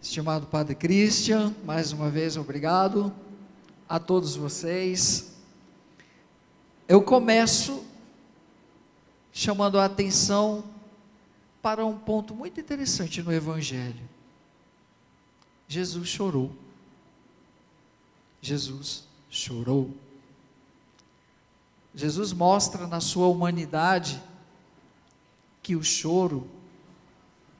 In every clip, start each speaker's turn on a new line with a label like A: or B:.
A: Estimado Padre Christian, mais uma vez obrigado a todos vocês. Eu começo chamando a atenção para um ponto muito interessante no Evangelho. Jesus chorou. Jesus chorou. Jesus mostra na sua humanidade que o choro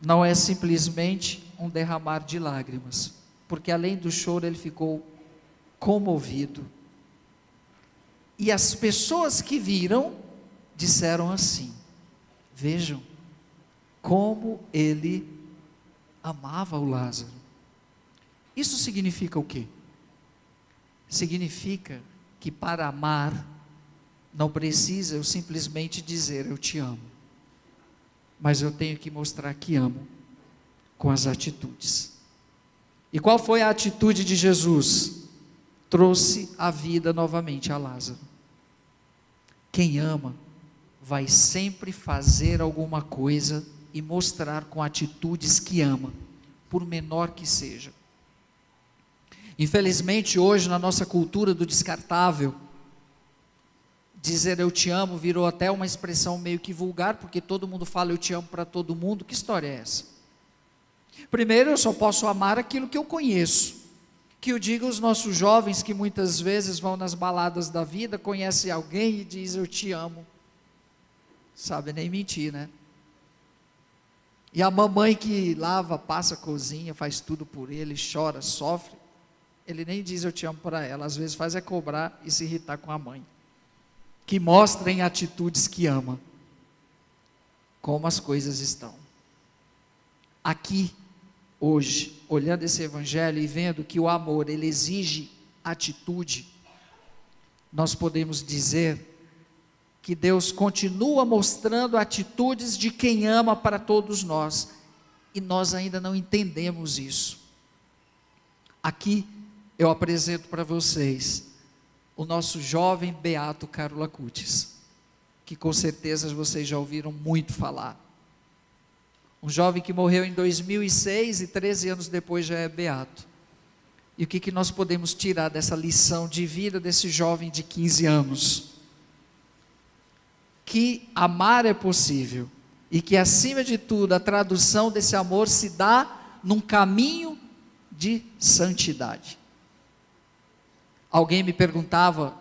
A: não é simplesmente um derramar de lágrimas, porque além do choro ele ficou comovido. E as pessoas que viram disseram assim: vejam como ele amava o Lázaro. Isso significa o quê? Significa que para amar não precisa eu simplesmente dizer eu te amo, mas eu tenho que mostrar que amo com as atitudes. E qual foi a atitude de Jesus? Trouxe a vida novamente a Lázaro. Quem ama vai sempre fazer alguma coisa e mostrar com atitudes que ama, por menor que seja. Infelizmente hoje na nossa cultura do descartável, dizer eu te amo virou até uma expressão meio que vulgar, porque todo mundo fala eu te amo para todo mundo. Que história é essa? Primeiro, eu só posso amar aquilo que eu conheço. Que eu digo aos nossos jovens que muitas vezes vão nas baladas da vida, conhecem alguém e diz eu te amo. Sabe nem mentir, né? E a mamãe que lava, passa, cozinha, faz tudo por ele, chora, sofre, ele nem diz eu te amo para ela, às vezes faz é cobrar e se irritar com a mãe. Que mostra em atitudes que ama como as coisas estão. Aqui, hoje, olhando esse Evangelho e vendo que o amor, ele exige atitude, nós podemos dizer que Deus continua mostrando atitudes de quem ama para todos nós, e nós ainda não entendemos isso. Aqui, eu apresento para vocês o nosso jovem beato Carlo Acutis, que com certeza vocês já ouviram muito falar. Um jovem que morreu em 2006 e 13 anos depois já é beato. E o que nós podemos tirar dessa lição de vida desse jovem de 15 anos? Que amar é possível e que acima de tudo a tradução desse amor se dá num caminho de santidade. Alguém me perguntava,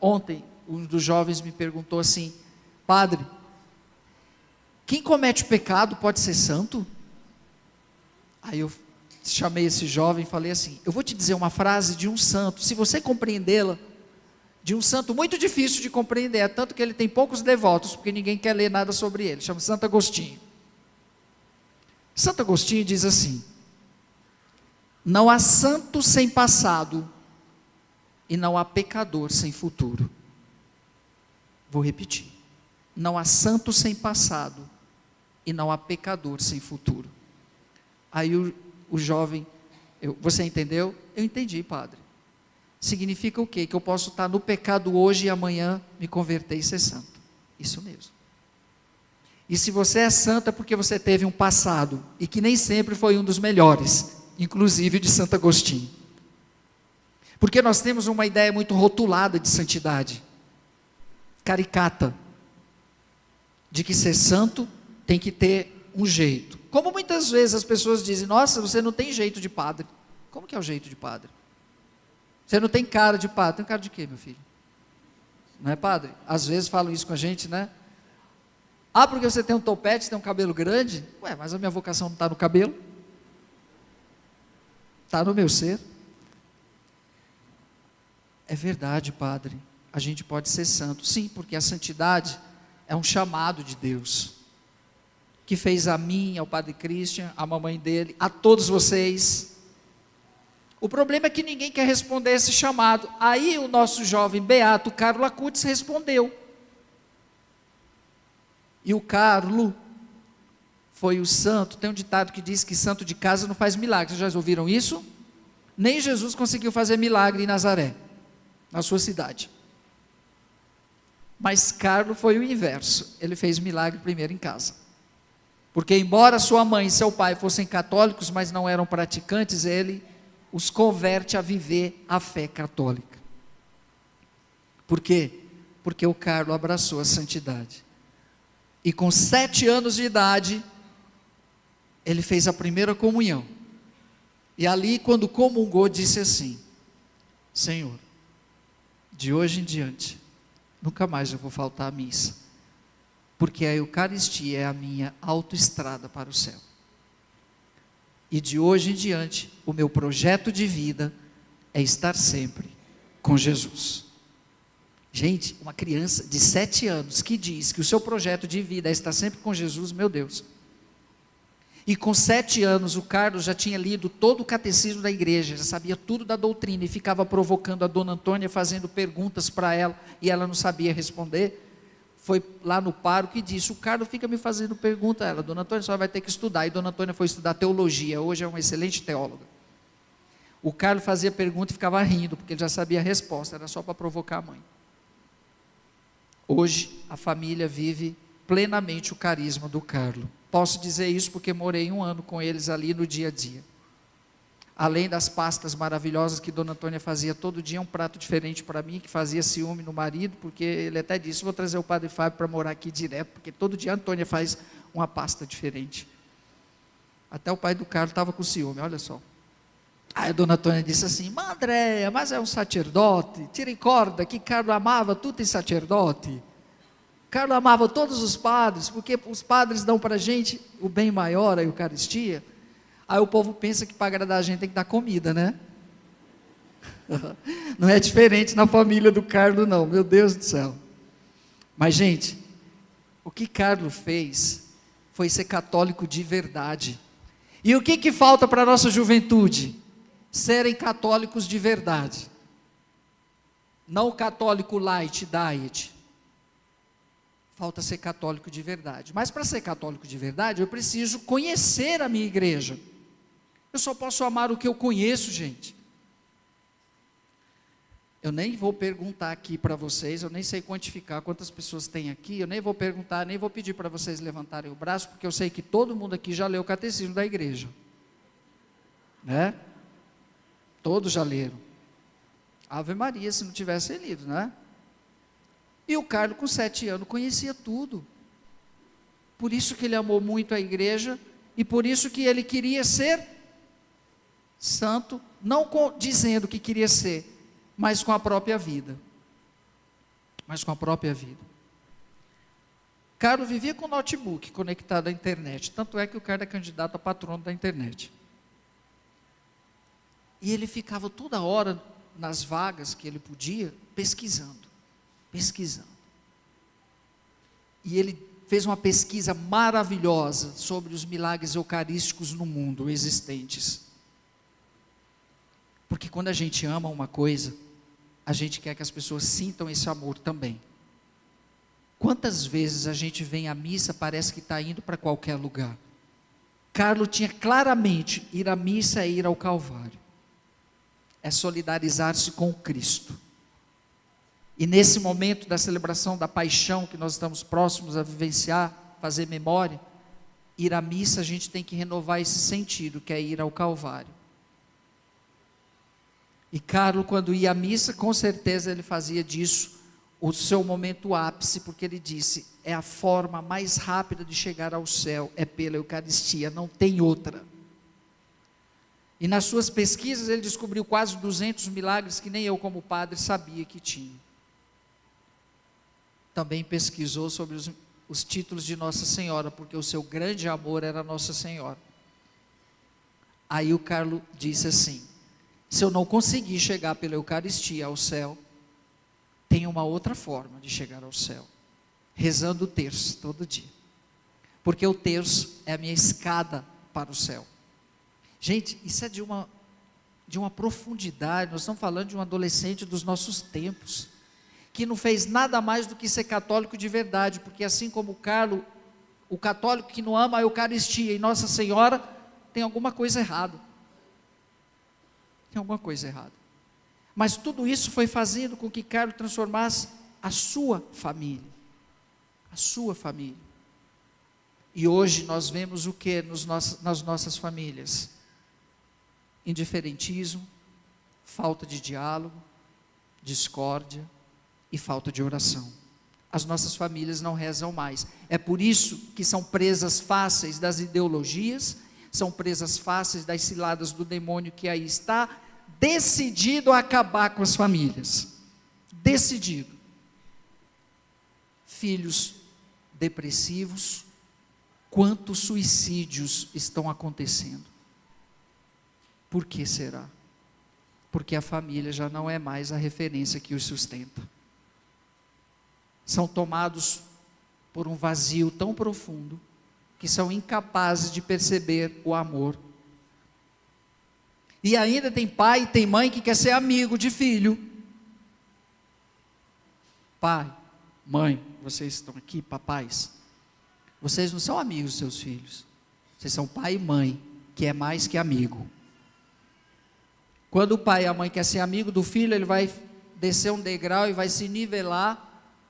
A: ontem um dos jovens me perguntou assim: padre, quem comete pecado pode ser santo? Aí eu chamei esse jovem e falei assim: eu vou te dizer uma frase de um santo, se você compreendê-la, de um santo muito difícil de compreender, é tanto que ele tem poucos devotos, porque ninguém quer ler nada sobre ele, chama Santo Agostinho. Santo Agostinho diz assim: não há santo sem passado, e não há pecador sem futuro. Vou repetir: não há santo sem passado, e não há pecador sem futuro. Aí o jovem, você entendeu? Eu entendi, padre. Significa o quê? Que eu posso estar no pecado hoje e amanhã me converter e ser santo. Isso mesmo. E se você é santo é porque você teve um passado, e que nem sempre foi um dos melhores, inclusive de Santo Agostinho. Porque nós temos uma ideia muito rotulada de santidade, caricata, de que ser santo tem que ter um jeito. Como muitas vezes as pessoas dizem: nossa, você não tem jeito de padre. Como que é o jeito de padre? Você não tem cara de padre. Tem cara de quê, meu filho? Não é, padre? Às vezes falam isso com a gente, né? Ah, porque você tem um topete, tem um cabelo grande? Ué, mas a minha vocação não está no cabelo? Está no meu ser. É verdade, padre, a gente pode ser santo. Sim, porque a santidade é um chamado de Deus, que fez a mim, ao Padre Christian, a mamãe dele, a todos vocês. O problema é que ninguém quer responder esse chamado. Aí o nosso jovem beato Carlo Acutis respondeu. E o Carlo foi o santo. Tem um ditado que diz que santo de casa não faz milagre. Vocês já ouviram isso? Nem Jesus conseguiu fazer milagre em Nazaré, na sua cidade. Mas Carlo foi o inverso. Ele fez milagre primeiro em casa. Porque embora sua mãe e seu pai fossem católicos, mas não eram praticantes, ele os converte a viver a fé católica. Por quê? Porque o Carlo abraçou a santidade. E com 7 anos de idade, ele fez a primeira comunhão. E ali, quando comungou, disse assim: Senhor, de hoje em diante, nunca mais eu vou faltar à missa, porque a Eucaristia é a minha autoestrada para o céu. E de hoje em diante, o meu projeto de vida é estar sempre com Jesus. Gente, uma criança de 7 anos que diz que o seu projeto de vida é estar sempre com Jesus, meu Deus. E com 7 anos o Carlos já tinha lido todo o catecismo da igreja, já sabia tudo da doutrina e ficava provocando a Dona Antônia, fazendo perguntas para ela e ela não sabia responder. Foi lá no pároco e disse: o Carlos fica me fazendo pergunta. Ela: Dona Antônia, só vai ter que estudar. E Dona Antônia foi estudar teologia, hoje é uma excelente teóloga. O Carlos fazia pergunta e ficava rindo, porque ele já sabia a resposta, era só para provocar a mãe. Hoje a família vive plenamente o carisma do Carlo. Posso dizer isso porque morei 1 ano com eles ali no dia a dia. Além das pastas maravilhosas que Dona Antônia fazia todo dia, um prato diferente para mim, que fazia ciúme no marido, porque ele até disse: vou trazer o Padre Fábio para morar aqui direto, porque todo dia a Antônia faz uma pasta diferente. Até o pai do Carlos estava com ciúme, olha só. Aí a Dona Antônia disse assim: mas Andréia, mas é um sacerdote, tire corda, que Carlos amava tudo em sacerdote. Carlos amava todos os padres, porque os padres dão para a gente o bem maior, a Eucaristia. Aí o povo pensa que para agradar a gente tem que dar comida, né? Não é diferente na família do Carlos não, meu Deus do céu. Mas gente, o que Carlos fez foi ser católico de verdade. E o que falta para a nossa juventude? Serem católicos de verdade. Não o católico light, diet. Falta ser católico de verdade. Mas para ser católico de verdade, eu preciso conhecer a minha igreja. Eu só posso amar o que eu conheço, gente. Eu nem vou perguntar aqui para vocês, eu nem sei quantificar quantas pessoas tem aqui, eu nem vou perguntar, nem vou pedir para vocês levantarem o braço, porque eu sei que todo mundo aqui já leu o catecismo da igreja. Né? Todos já leram. Ave Maria, se não tivessem lido, né? E o Carlos, com 7 anos, conhecia tudo. Por isso que ele amou muito a igreja, e por isso que ele queria ser santo, não dizendo que queria ser, mas com a própria vida. Mas com a própria vida. Carlos vivia com notebook conectado à internet, tanto é que o Carlos é candidato a patrono da internet. E ele ficava toda hora, nas vagas que ele podia, pesquisando. E ele fez uma pesquisa maravilhosa sobre os milagres eucarísticos no mundo existentes. Porque quando a gente ama uma coisa, a gente quer que as pessoas sintam esse amor também. Quantas vezes a gente vem à missa, parece que está indo para qualquer lugar. Carlos tinha claramente: ir à missa é ir ao Calvário. É solidarizar-se com o Cristo. E nesse momento da celebração da paixão, que nós estamos próximos a vivenciar, fazer memória, ir à missa, a gente tem que renovar esse sentido, que é ir ao Calvário. E Carlos, quando ia à missa, com certeza ele fazia disso o seu momento ápice, porque ele disse: é a forma mais rápida de chegar ao céu, é pela Eucaristia, não tem outra. E nas suas pesquisas ele descobriu quase 200 milagres que nem eu como padre sabia que tinha. Também pesquisou sobre os títulos de Nossa Senhora, porque o seu grande amor era Nossa Senhora. Aí o Carlos disse assim: se eu não conseguir chegar pela Eucaristia ao céu, tem uma outra forma de chegar ao céu, rezando o terço todo dia, porque o terço é a minha escada para o céu. Gente, isso é de uma profundidade. Nós estamos falando de um adolescente dos nossos tempos, que não fez nada mais do que ser católico de verdade, porque assim como o Carlos, o católico que não ama a Eucaristia e Nossa Senhora, tem alguma coisa errada. Tem alguma coisa errada. Mas tudo isso foi fazendo com que Carlos transformasse a sua família. A sua família. E hoje nós vemos o que nas nossas famílias? Indiferentismo, falta de diálogo, discórdia e falta de oração. As nossas famílias não rezam mais. É por isso que são presas fáceis das ideologias, são presas fáceis das ciladas do demônio que aí está, decidido a acabar com as famílias. Decidido. Filhos depressivos, quantos suicídios estão acontecendo? Por que será? Porque a família já não é mais a referência que os sustenta. São tomados por um vazio tão profundo, que são incapazes de perceber o amor. E ainda tem pai e tem mãe que quer ser amigo de filho. Pai, mãe, vocês estão aqui, papais, vocês não são amigos dos seus filhos, vocês são pai e mãe, que é mais que amigo. Quando o pai e a mãe quer ser amigo do filho, ele vai descer um degrau e vai se nivelar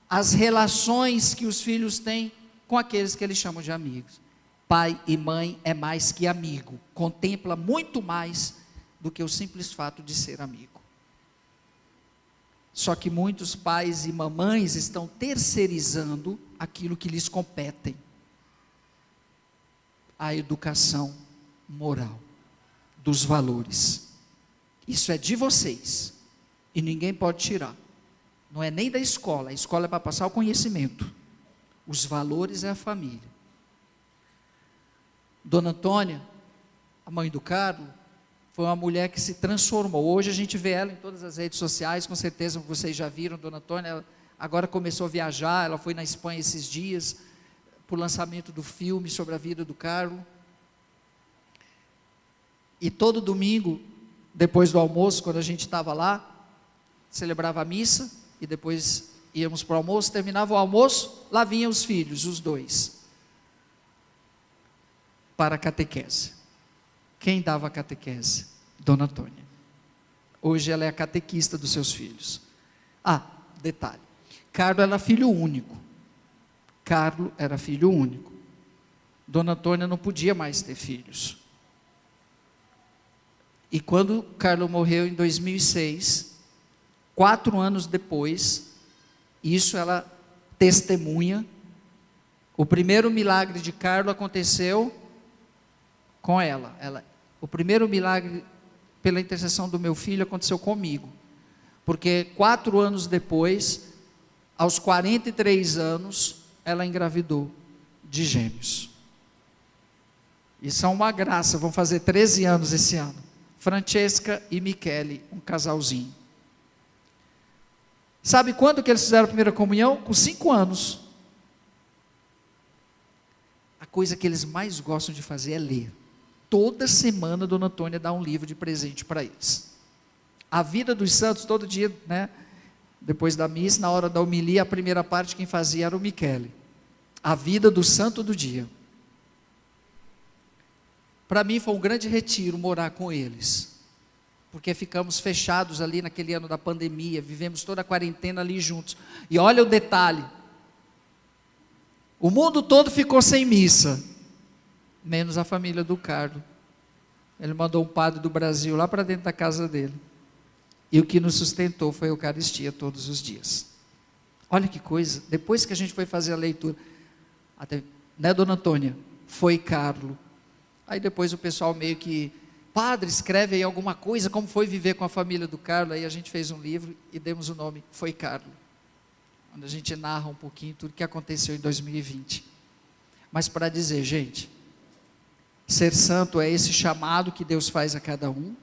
A: as relações que os filhos têm com aqueles que eles chamam de amigos. Pai e mãe é mais que amigo, contempla muito mais do que o simples fato de ser amigo. Só que muitos pais e mamães estão terceirizando aquilo que lhes competem: a educação moral, dos valores. Isso é de vocês, e ninguém pode tirar. Não é nem da escola, a escola é para passar o conhecimento. Os valores é a família. Dona Antônia, a mãe do Carlos, foi uma mulher que se transformou. Hoje a gente vê ela em todas as redes sociais, com certeza vocês já viram. Dona Antônia, ela agora começou a viajar, ela foi na Espanha esses dias, para o lançamento do filme sobre a vida do Carlos. E todo domingo, depois do almoço, quando a gente estava lá, celebrava a missa, e depois íamos para o almoço, terminava o almoço, lá vinham os filhos, os dois, para a catequese. Quem dava a catequese? Dona Antônia. Hoje ela é a catequista dos seus filhos. Ah, detalhe, Carlos era filho único. Carlos era filho único. Dona Antônia não podia mais ter filhos. E quando Carlos morreu em 2006, 4 anos depois, isso ela testemunha, o primeiro milagre de Carlos aconteceu com ela. O primeiro milagre, pela intercessão do meu filho, aconteceu comigo. Porque 4 anos depois, aos 43 anos, ela engravidou de gêmeos. Isso é uma graça, vão fazer 13 anos esse ano. Francesca e Michele, um casalzinho. Sabe quando que eles fizeram a primeira comunhão? Com 5 anos. A coisa que eles mais gostam de fazer é ler. Toda semana, Dona Antônia dá um livro de presente para eles. A vida dos santos, todo dia, né? Depois da missa, na hora da homilia, a primeira parte quem fazia era o Michele. A vida do santo do dia. Para mim foi um grande retiro morar com eles, porque ficamos fechados ali naquele ano da pandemia, vivemos toda a quarentena ali juntos. E olha o detalhe, o mundo todo ficou sem missa, menos a família do Carlos. Ele mandou um padre do Brasil lá para dentro da casa dele, e o que nos sustentou foi a Eucaristia todos os dias. Olha que coisa, depois que a gente foi fazer a leitura, até, né, Dona Antônia? Foi Carlos. Aí depois o pessoal meio que, padre, escreve aí alguma coisa, como foi viver com a família do Carlos. Aí a gente fez um livro e demos o nome, Foi Carlos, onde a gente narra um pouquinho tudo que aconteceu em 2020. Mas para dizer, gente, ser santo é esse chamado que Deus faz a cada um,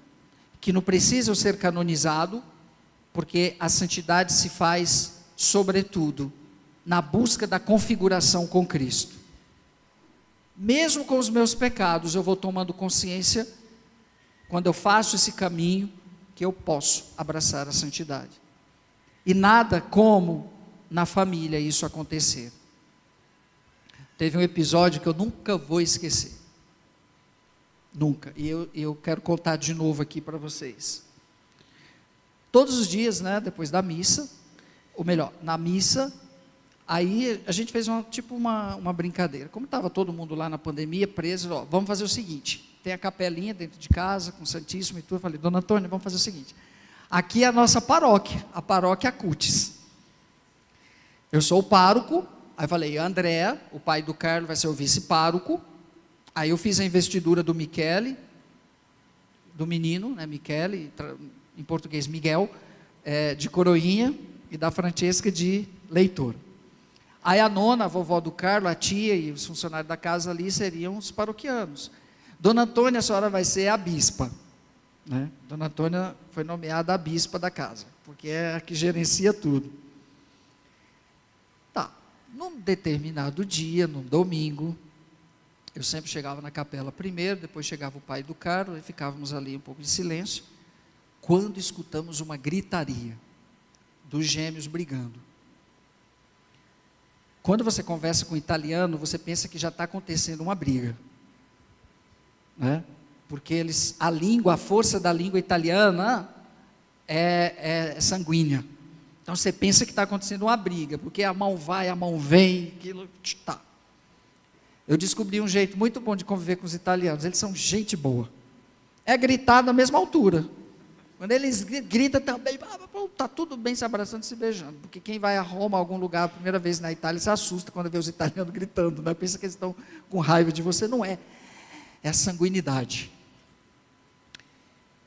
A: que não precisa ser canonizado, porque a santidade se faz, sobretudo, na busca da configuração com Cristo. Mesmo com os meus pecados, eu vou tomando consciência, quando eu faço esse caminho, que eu posso abraçar a santidade. E nada como na família isso acontecer. Teve um episódio que eu nunca vou esquecer. Nunca. E eu quero contar de novo aqui para vocês. Todos os dias, né, depois da missa, ou melhor, na missa, Aí a gente fez uma brincadeira. Como estava todo mundo lá na pandemia, preso, ó, vamos fazer o seguinte, tem a capelinha dentro de casa, com o Santíssimo e tudo. Eu falei, Dona Antônia, vamos fazer o seguinte, aqui é a nossa paróquia, a paróquia Cutis. Eu sou o pároco, aí eu falei, André, o pai do Carlos, vai ser o vice-pároco. Aí eu fiz a investidura do Michele, do menino, né, Michele, em português Miguel, de coroinha, e da Francesca de leitor. Aí a nona, a vovó do Carlos, a tia e os funcionários da casa ali seriam os paroquianos. Dona Antônia, a senhora vai ser a bispa, né? Dona Antônia foi nomeada a bispa da casa, porque é a que gerencia tudo. Tá, num determinado dia, num domingo, eu sempre chegava na capela primeiro, depois chegava o pai do Carlos, e ficávamos ali um pouco de silêncio, quando escutamos uma gritaria, dos gêmeos brigando. Quando você conversa com italiano, você pensa que já está acontecendo uma briga, né? Porque a força da língua italiana é sanguínea. Então você pensa que está acontecendo uma briga, porque a mão vai, a mão vem, aquilo tá. Eu descobri um jeito muito bom de conviver com os italianos, eles são gente boa. É gritar na mesma altura. Quando eles gritam também, está tudo bem se abraçando e se beijando. Porque quem vai a Roma, a algum lugar, a primeira vez na Itália, se assusta quando vê os italianos gritando, né? Pensa que eles estão com raiva de você. Não é. É a sanguinidade.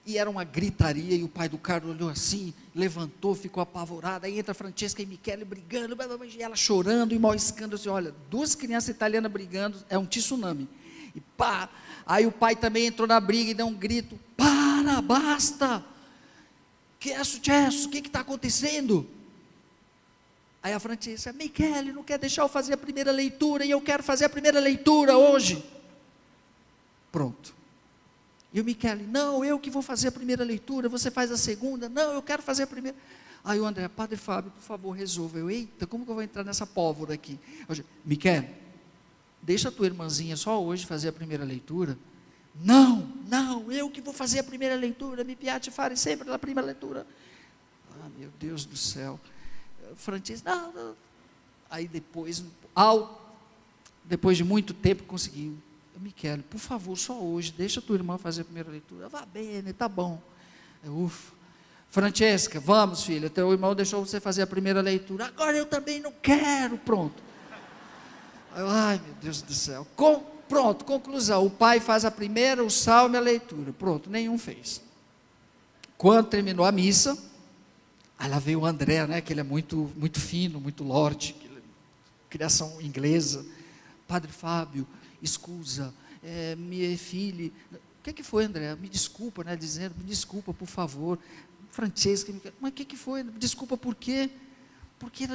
A: E era uma gritaria, e o pai do Carlos olhou assim, levantou, ficou apavorado. Aí entra a Francesca e Michele brigando, e ela chorando e moscando assim, olha, duas crianças italianas brigando, é um tsunami. E pá, aí o pai também entrou na briga e deu um grito, para, basta! Que é sucesso? O que está acontecendo? Aí a Francesca, Michele, não quer deixar eu fazer a primeira leitura, e eu quero fazer a primeira leitura hoje. Pronto. E o Michele, não, eu que vou fazer a primeira leitura, você faz a segunda, não, eu quero fazer a primeira. Aí o André, Padre Fábio, por favor, resolva. Eu, eita, como que eu vou entrar nessa pólvora aqui? Michele, deixa a tua irmãzinha só hoje fazer a primeira leitura. Não, eu que vou fazer a primeira leitura, mi piace fare sempre a primeira leitura. Ah, meu Deus do céu. Francesca, não. Aí depois de muito tempo, conseguiu. Michele, por favor, só hoje, deixa a tua irmã fazer a primeira leitura. Vá bem, tá bom. Ufa. Francesca, vamos, filha, teu irmão deixou você fazer a primeira leitura. Agora eu também não quero, pronto. Ai, meu Deus do céu. Pronto, conclusão. O pai faz a primeira, o salmo e a leitura. Pronto, nenhum fez. Quando terminou a missa, aí lá veio o André, né, que ele é muito, muito fino, muito lorde, criação inglesa. Padre Fábio, escusa, minha filha. O que foi, André? Me desculpa, né, dizendo, me desculpa, por favor. Francesca, mas o que foi? Desculpa, por quê? Porque,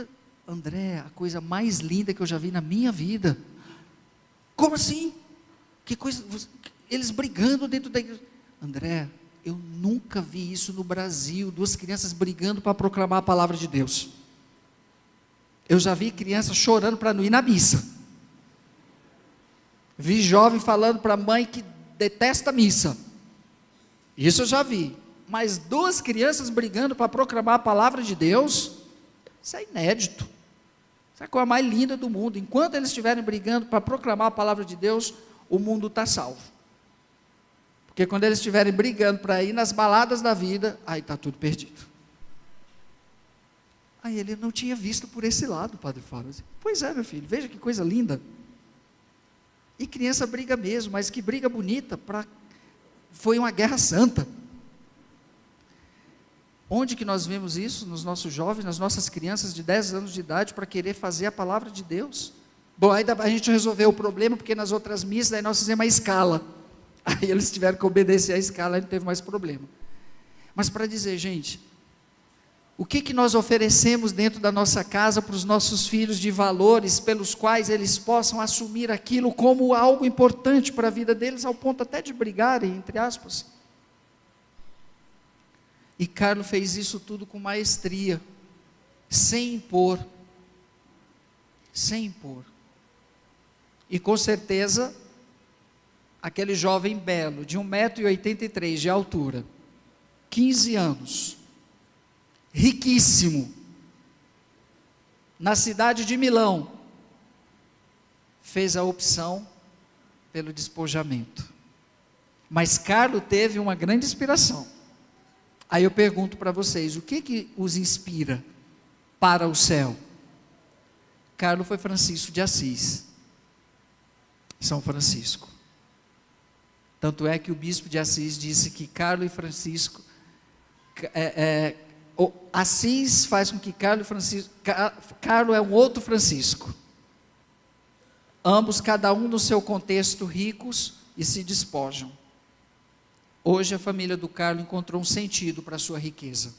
A: André, a coisa mais linda que eu já vi na minha vida. Como assim? Que coisa, eles brigando dentro da igreja. André, eu nunca vi isso no Brasil, duas crianças brigando para proclamar a palavra de Deus. Eu já vi crianças chorando para não ir na missa. Vi jovem falando para a mãe que detesta a missa. Isso eu já vi. Mas duas crianças brigando para proclamar a palavra de Deus, isso é inédito. Isso é a coisa mais linda do mundo. Enquanto eles estiverem brigando para proclamar a palavra de Deus, o mundo está salvo. Porque quando eles estiverem brigando para ir nas baladas da vida, aí está tudo perdido. Aí ele não tinha visto por esse lado, Padre Fábio. Pois é, meu filho, veja que coisa linda. E criança briga mesmo, mas que briga bonita, foi uma guerra santa. Onde que nós vemos isso? Nos nossos jovens, nas nossas crianças de 10 anos de idade, para querer fazer a palavra de Deus. Bom, aí a gente resolveu o problema, porque nas outras missas, aí nós fizemos uma escala. Aí eles tiveram que obedecer à escala, aí não teve mais problema. Mas para dizer, gente, o que nós oferecemos dentro da nossa casa para os nossos filhos de valores, pelos quais eles possam assumir aquilo como algo importante para a vida deles, ao ponto até de brigarem, entre aspas. E Carlos fez isso tudo com maestria, sem impor. Sem impor. E com certeza, aquele jovem belo, de 1,83 m de altura, 15 anos, riquíssimo, na cidade de Milão, fez a opção pelo despojamento. Mas Carlo teve uma grande inspiração. Aí eu pergunto para vocês, o que os inspira para o céu? Carlo foi Francisco de Assis, São Francisco. Tanto é que o bispo de Assis disse que Carlo e Francisco, Assis faz com que Carlo e Francisco, Carlo é um outro Francisco. Ambos, cada um no seu contexto, ricos e se despojam. Hoje a família do Carlo encontrou um sentido para a sua riqueza,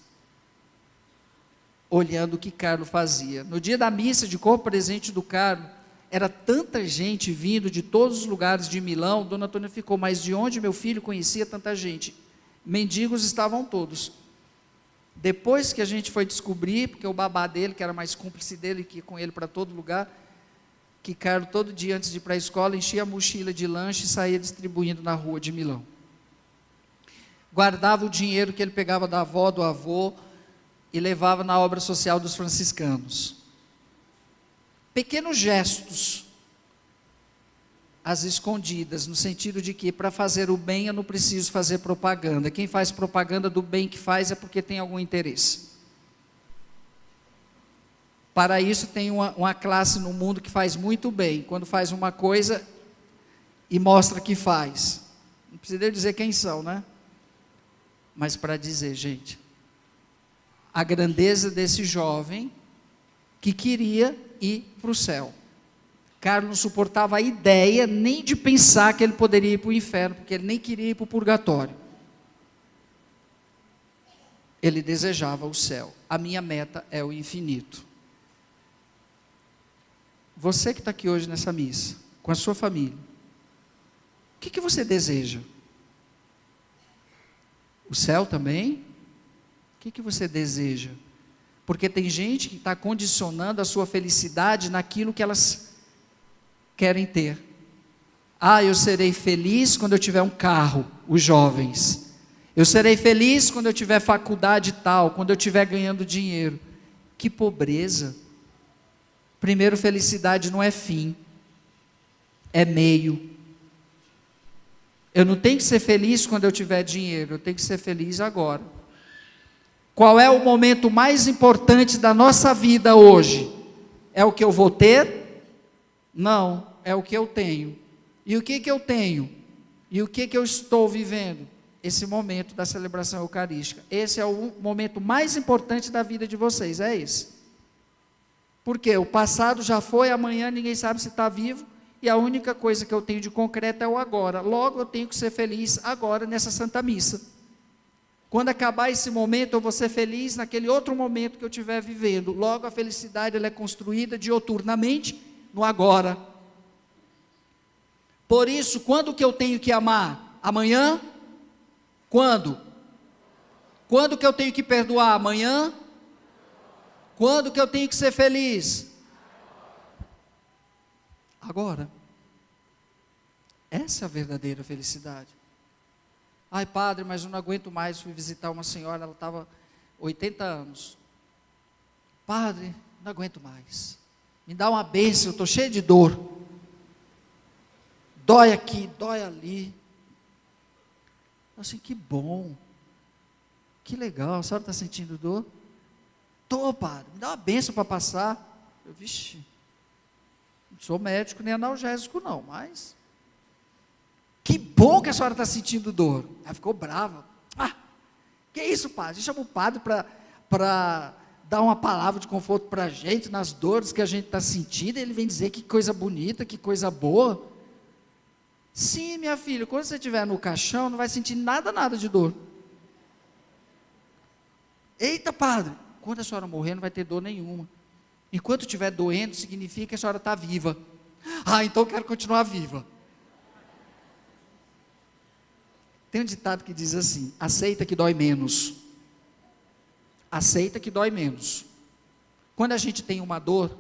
A: olhando o que Carlo fazia. No dia da missa de corpo presente do Carlo, era tanta gente vindo de todos os lugares de Milão. Dona Antônia ficou, mas de onde meu filho conhecia tanta gente? Mendigos estavam todos. Depois que a gente foi descobrir, porque o babá dele, que era mais cúmplice dele, que ia com ele para todo lugar, que Carlo todo dia antes de ir para a escola, enchia a mochila de lanche e saía distribuindo na rua de Milão. Guardava o dinheiro que ele pegava da avó, do avô, e levava na obra social dos franciscanos. Pequenos gestos, às escondidas, no sentido de que para fazer o bem eu não preciso fazer propaganda. Quem faz propaganda do bem que faz é porque tem algum interesse. Para isso tem uma classe no mundo que faz muito bem, quando faz uma coisa e mostra que faz. Não precisa dizer quem são, né? Mas para dizer, gente, a grandeza desse jovem que queria ir para o céu. Carlos não suportava a ideia nem de pensar que ele poderia ir para o inferno, porque ele nem queria ir para o purgatório. Ele desejava o céu. A minha meta é o infinito. Você que está aqui hoje nessa missa, com a sua família, o que você deseja? O céu também? O que você deseja? Porque tem gente que está condicionando a sua felicidade naquilo que elas querem ter. Eu serei feliz quando eu tiver um carro, os jovens. Eu serei feliz quando eu tiver faculdade tal, quando eu estiver ganhando dinheiro. Que pobreza! Primeiro, felicidade não é fim, é meio. Eu não tenho que ser feliz quando eu tiver dinheiro, eu tenho que ser feliz agora. Qual é o momento mais importante da nossa vida hoje? É o que eu vou ter? Não, é o que eu tenho. E o que eu tenho? E o que eu estou vivendo? Esse momento da celebração eucarística. Esse é o momento mais importante da vida de vocês, é esse. Porque o passado já foi, amanhã ninguém sabe se está vivo, e a única coisa que eu tenho de concreto é o agora. Logo eu tenho que ser feliz agora nessa Santa Missa. Quando acabar esse momento, eu vou ser feliz naquele outro momento que eu estiver vivendo. Logo a felicidade ela é construída dioturnamente no agora. Por isso, quando que eu tenho que amar? Amanhã? Quando? Quando que eu tenho que perdoar? Amanhã? Quando que eu tenho que ser feliz? Agora. Essa é a verdadeira felicidade. Ai, padre, mas eu não aguento mais. Fui visitar uma senhora, ela estava 80 anos. Padre, não aguento mais. Me dá uma bênção, eu estou cheio de dor. Dói aqui, dói ali. Assim, que bom. Que legal, a senhora está sentindo dor? Estou, padre, me dá uma bênção para passar. Eu, vixe, não sou médico nem analgésico não, mas que bom que a senhora está sentindo dor. Ela ficou brava. Que isso, padre? A gente chama o padre para dar uma palavra de conforto para a gente, nas dores que a gente está sentindo, e ele vem dizer que coisa bonita, que coisa boa. Sim, minha filha, quando você estiver no caixão, não vai sentir nada de dor. Eita, padre, quando a senhora morrer não vai ter dor nenhuma. Enquanto estiver doendo, significa que a senhora está viva. Então eu quero continuar viva. Tem um ditado que diz assim: aceita que dói menos. Aceita que dói menos. Quando a gente tem uma dor,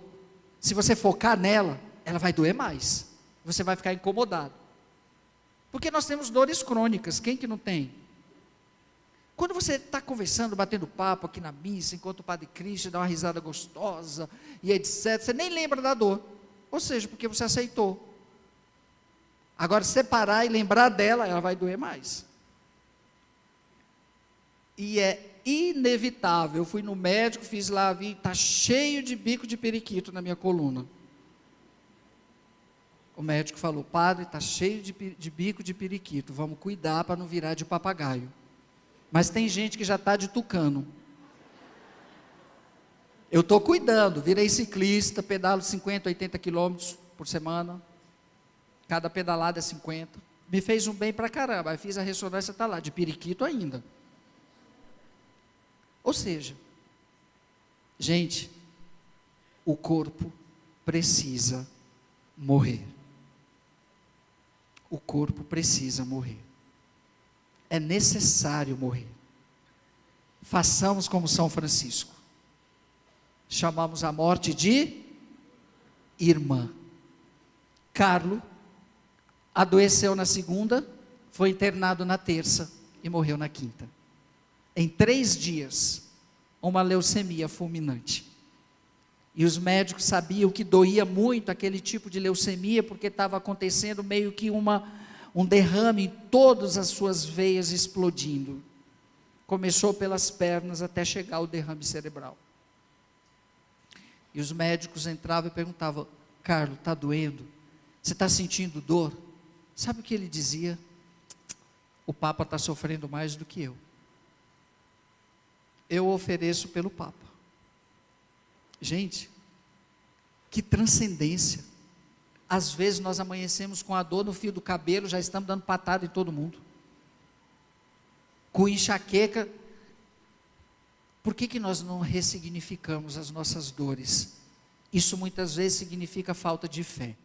A: se você focar nela, ela vai doer mais. Você vai ficar incomodado. Porque nós temos dores crônicas, quem que não tem? Quando você está conversando, batendo papo aqui na missa, enquanto o Padre Cristo dá uma risada gostosa e etc., você nem lembra da dor. Ou seja, porque você aceitou. Agora, separar e lembrar dela, ela vai doer mais. E é inevitável. Eu fui no médico, fiz lá, vi, está cheio de bico de periquito na minha coluna. O médico falou, padre, está cheio de bico de periquito, vamos cuidar para não virar de papagaio. Mas tem gente que já está de tucano. Eu estou cuidando, virei ciclista, pedalo 50, 80 quilômetros por semana. Cada pedalada é 50. Me fez um bem para caramba. Aí fiz a ressonância, está lá, de periquito ainda. Ou seja, gente, o corpo precisa morrer. O corpo precisa morrer. É necessário morrer. Façamos como São Francisco. Chamamos a morte de irmã. Carlo adoeceu na segunda, foi internado na terça e morreu na quinta. Em 3 dias, uma leucemia fulminante. E os médicos sabiam que doía muito aquele tipo de leucemia, porque estava acontecendo meio que um derrame em todas as suas veias explodindo. Começou pelas pernas até chegar ao derrame cerebral. E os médicos entravam e perguntavam, Carlos, está doendo? Você está sentindo dor? Sabe o que ele dizia? O Papa está sofrendo mais do que eu. Eu ofereço pelo Papa. Gente, que transcendência. Às vezes nós amanhecemos com a dor no fio do cabelo, já estamos dando patada em todo mundo. Com enxaqueca. Por que nós não ressignificamos as nossas dores? Isso muitas vezes significa falta de fé.